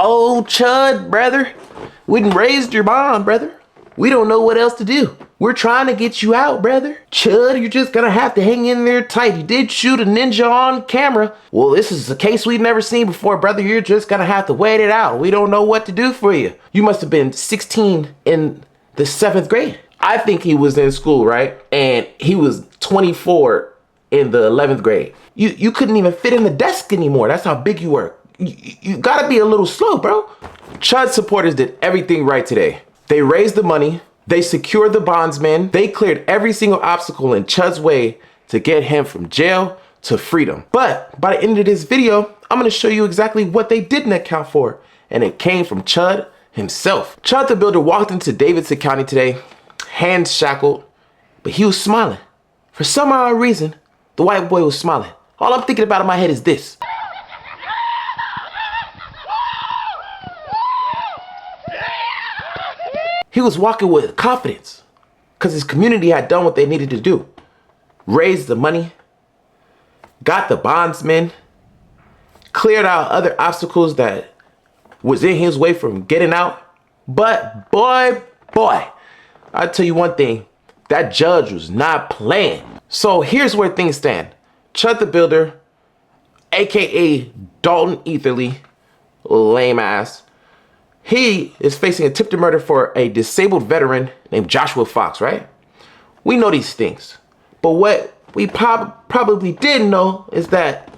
Oh, Chud, brother. We done raised your bond, brother. We don't know what else to do. We're trying to get you out, brother. Chud, you're just gonna have to hang in there tight. You did shoot a ninja on camera. Well, this is a case we've never seen before, brother. You're just gonna have to wait it out. We don't know what to do for you. You must have been 16 in the 7th grade. I think he was in school, right? And he was 24 in the 11th grade. You couldn't even fit in the desk anymore. That's how big you were. You gotta be a little slow, bro. Chud supporters did everything right today. They raised the money. They secured the bondsmen. They cleared every single obstacle in Chud's way to get him from jail to freedom. But by the end of this video, I'm gonna show you exactly what they didn't account for. And it came from Chud himself. Chud the Builder walked into Davidson County today, hands shackled, but he was smiling. For some odd reason, the white boy was smiling. All I'm thinking about in my head is this. He was walking with confidence because his community had done what they needed to do. Raised the money, got the bondsmen, cleared out other obstacles that was in his way from getting out. But boy, I'll tell you one thing, that judge was not playing. So here's where things stand. Chud the Builder, AKA Dalton Etherly, lame ass. He is facing attempted murder for a disabled veteran named Joshua Fox, right? We know these things. But what we probably didn't know is that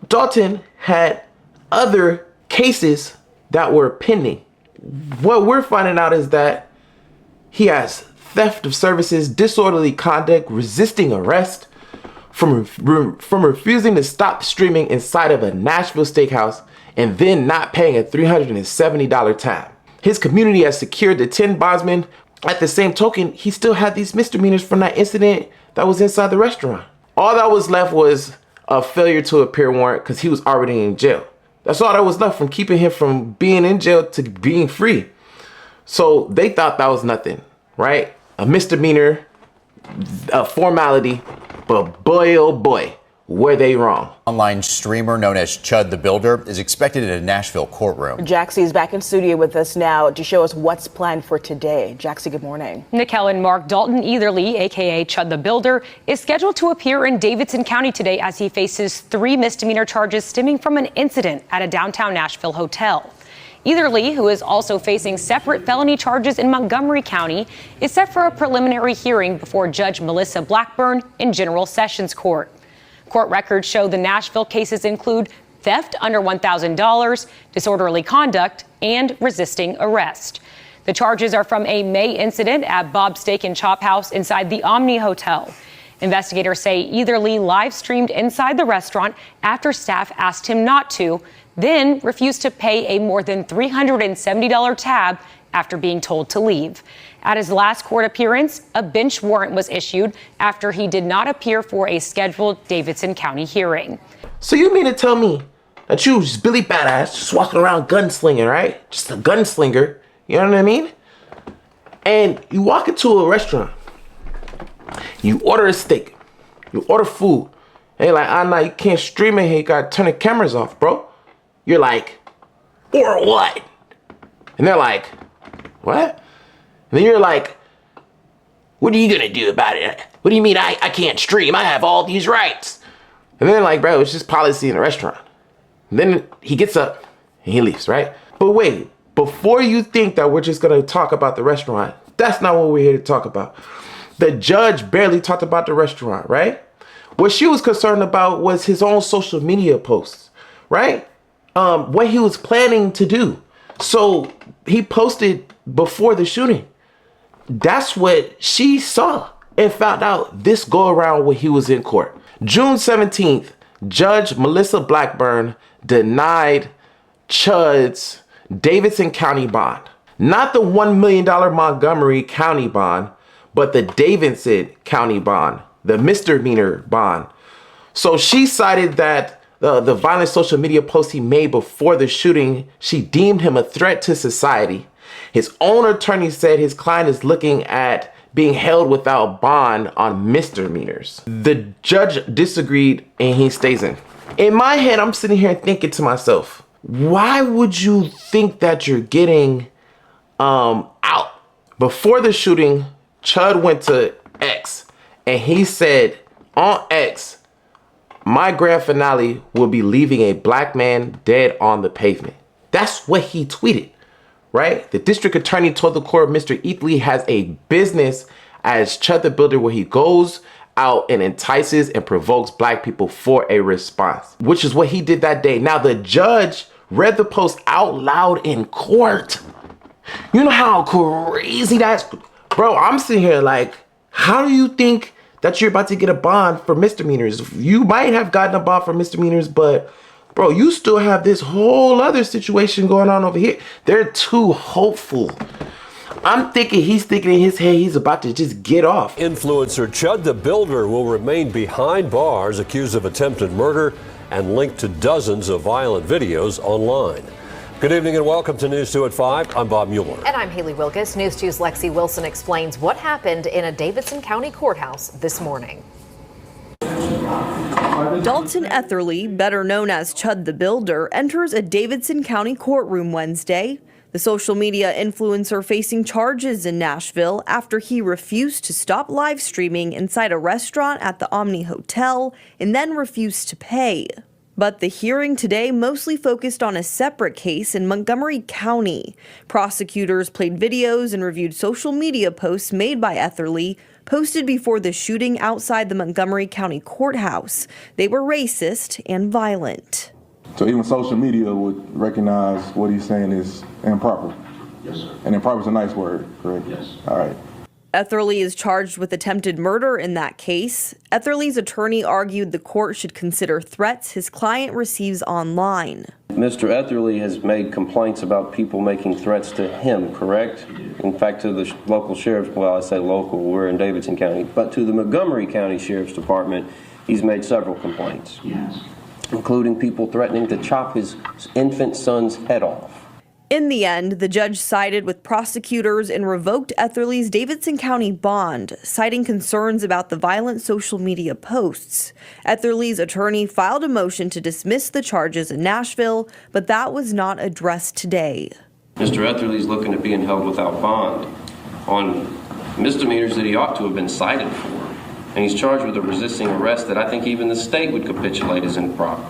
Dalton had other cases that were pending. What we're finding out is that he has theft of services, disorderly conduct, resisting arrest, from refusing to stop streaming inside of a Nashville steakhouse, and then not paying a $370 tab. His community has secured the 10 bondsmen. At the same token, he still had these misdemeanors from that incident that was inside the restaurant. All that was left was a failure to appear warrant because he was already in jail. That's all that was left from keeping him from being in jail to being free. So they thought that was nothing, right? A misdemeanor, a formality, but boy, oh boy, were they wrong. Online streamer known as Chud the Builder is expected in a Nashville courtroom. Jaxie is back in studio with us now to show us what's planned for today. Jaxie, good morning. Nicole and Mark, Dalton Etherly, a.k.a. Chud the Builder, is scheduled to appear in Davidson County today as he faces 3 misdemeanor charges stemming from an incident at a downtown Nashville hotel. Etherly, who is also facing separate felony charges in Montgomery County, is set for a preliminary hearing before Judge Melissa Blackburn in General Sessions Court. Court records show the Nashville cases include theft under $1,000, disorderly conduct, and resisting arrest. The charges are from a May incident at Bob's Steak and Chop House inside the Omni Hotel. Investigators say Etherly live streamed inside the restaurant after staff asked him not to, then refused to pay a more than $370 tab after being told to leave. At his last court appearance, a bench warrant was issued after he did not appear for a scheduled Davidson County hearing. So you mean to tell me that you was Billy Badass just walking around gunslinging, right? Just a gunslinger, you know what I mean? And you walk into a restaurant, you order a steak, you order food, and you're like, nah, you can't stream in here, you gotta turn the cameras off, bro. You're like, or what? And they're like, what? And then you're like, what are you gonna do about it? What do you mean I can't stream? I have all these rights. And then they're like, bro, it's just policy in the restaurant. And then he gets up and he leaves, right? But wait, before you think that we're just gonna talk about the restaurant, that's not what we're here to talk about. The judge barely talked about the restaurant, right? What she was concerned about was his own social media posts, right? What he was planning to do. So he posted before the shooting. That's what she saw and found out this go around when he was in court. June 17th, Judge Melissa Blackburn denied Chud's Davidson County bond. Not the $1 million Montgomery County bond, but the Davidson County bond, the misdemeanor bond. So she cited that the violent social media post he made before the shooting, she deemed him a threat to society. His own attorney said his client is looking at being held without bond on misdemeanors. The judge disagreed and he stays in. In my head, I'm sitting here thinking to myself, why would you think that you're getting out? Before the shooting, Chud went to X and he said on X, my grand finale will be leaving a black man dead on the pavement. That's what he tweeted, right? The district attorney told the court Mr. Etherly has a business as Chud the Builder where he goes out and entices and provokes black people for a response, which is what he did that day. Now, the judge read the post out loud in court. You know how crazy that's? Bro, I'm sitting here like, how do you think that you're about to get a bond for misdemeanors? You might have gotten a bond for misdemeanors, but bro, you still have this whole other situation going on over here. They're too hopeful. I'm thinking he's thinking in his head he's about to just get off. Influencer Chud the Builder will remain behind bars, accused of attempted murder and linked to dozens of violent videos online. Good evening and welcome to News 2 at 5. I'm Bob Mueller. And I'm Haley Wilkes. News 2's Lexi Wilson explains what happened in a Davidson County courthouse this morning. Dalton Etherly, better known as Chud the Builder, enters a Davidson County courtroom Wednesday. The social media influencer facing charges in Nashville after he refused to stop live streaming inside a restaurant at the Omni Hotel and then refused to pay. But the hearing today mostly focused on a separate case in Montgomery County. Prosecutors played videos and reviewed social media posts made by Etherly, posted before the shooting outside the Montgomery County courthouse. They were racist and violent. So even social media would recognize what he's saying is improper? Yes, sir. And improper is a nice word, correct? Yes. All right. Etherly is charged with attempted murder in that case. Etherly's attorney argued the court should consider threats his client receives online. Mr. Etherly has made complaints about people making threats to him, correct? In fact, to the local sheriff, well, I say local, we're in Davidson County, but to the Montgomery County Sheriff's Department, he's made several complaints. Yes. Including people threatening to chop his infant son's head off. In the end, the judge sided with prosecutors and revoked Etherly's Davidson County bond, citing concerns about the violent social media posts. Etherly's attorney filed a motion to dismiss the charges in Nashville, but that was not addressed today. Mr. Etherly's looking at being held without bond on misdemeanors that he ought to have been cited for. And he's charged with a resisting arrest that I think even the state would capitulate as improper.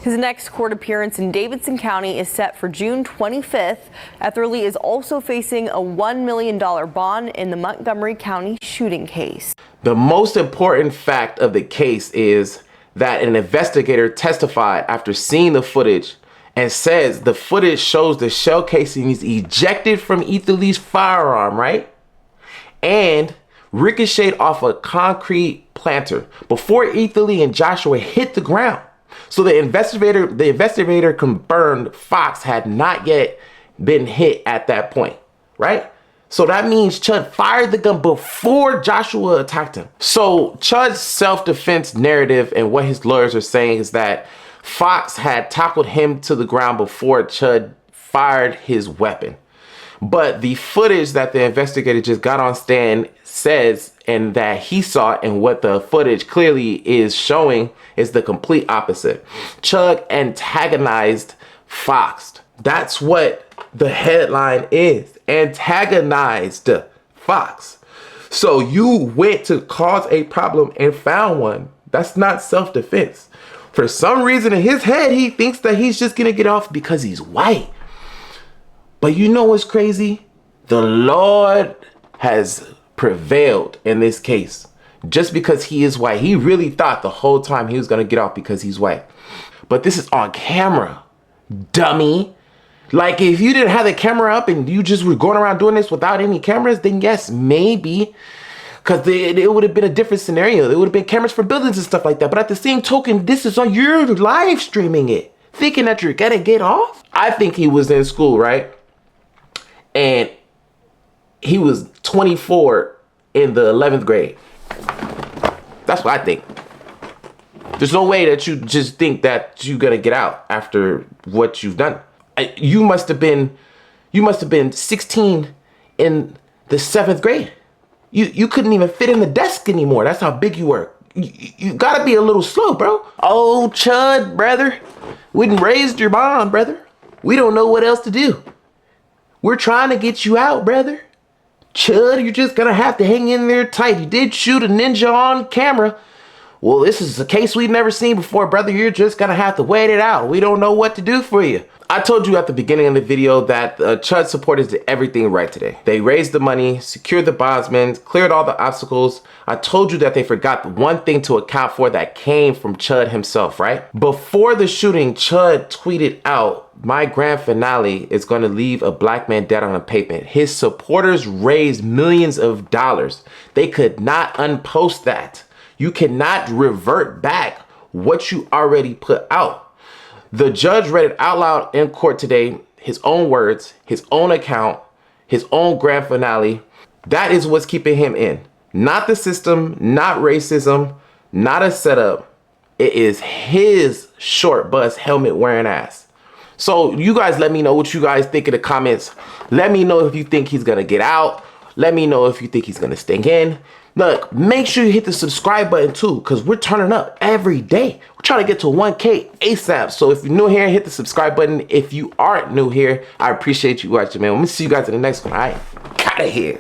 His next court appearance in Davidson County is set for June 25th. Etherly is also facing a $1 million bond in the Montgomery County shooting case. The most important fact of the case is that an investigator testified after seeing the footage and says the footage shows the shell casings ejected from Etherly's firearm, right? And ricocheted off a concrete planter before Etherly and Joshua hit the ground. So the investigator confirmed Fox had not yet been hit at that point, right? So that means Chud fired the gun before Joshua attacked him. So Chud's self-defense narrative and what his lawyers are saying is that Fox had tackled him to the ground before Chud fired his weapon. But the footage that the investigator just got on stand says, and that he saw, and what the footage clearly is showing, is the complete opposite. Chud antagonized Fox. That's what the headline is. Antagonized Fox. So you went to cause a problem and found one. That's not self-defense. For some reason in his head, he thinks that he's just gonna get off because he's white. But you know what's crazy? The Lord has prevailed in this case. Just because he is white. He really thought the whole time he was going to get off because he's white. But this is on camera, dummy. Like, if you didn't have the camera up and you just were going around doing this without any cameras, then yes, maybe. Because it would have been a different scenario. There would have been cameras for buildings and stuff like that. But at the same token, this is on, you're live streaming it, thinking that you're going to get off. I think he was in school, right? And he was 24 in the 11th grade. That's what I think. There's no way that you just think that you're gonna get out after what you've done. You must have been 16 in the 7th grade. You couldn't even fit in the desk anymore. That's how big you were. you gotta be a little slow, bro. Oh, Chud, brother. We done raised your bond, brother. We don't know what else to do. We're trying to get you out, brother. Chud, you're just gonna have to hang in there tight. You did shoot a ninja on camera. Well, this is a case we've never seen before, brother. You're just gonna have to wait it out. We don't know what to do for you. I told you at the beginning of the video that Chud supporters did everything right today. They raised the money, secured the bondsmen, cleared all the obstacles. I told you that they forgot the one thing to account for that came from Chud himself, right? Before the shooting, Chud tweeted out, "My grand finale is going to leave a black man dead on the pavement." His supporters raised millions of dollars. They could not unpost that. You cannot revert back what you already put out. The judge read it out loud in court today, his own words, his own account, his own grand finale. That is what's keeping him in. Not the system, not racism, not a setup. It is his short bus helmet wearing ass. So you guys let me know what you guys think in the comments. Let me know if you think he's gonna get out. Let me know if you think he's gonna stay in. Look, make sure you hit the subscribe button too, because we're turning up every day. We're trying to get to 1K ASAP. So if you're new here, hit the subscribe button. If you aren't new here, I appreciate you watching, man. Let me see you guys in the next one. All right, out of here.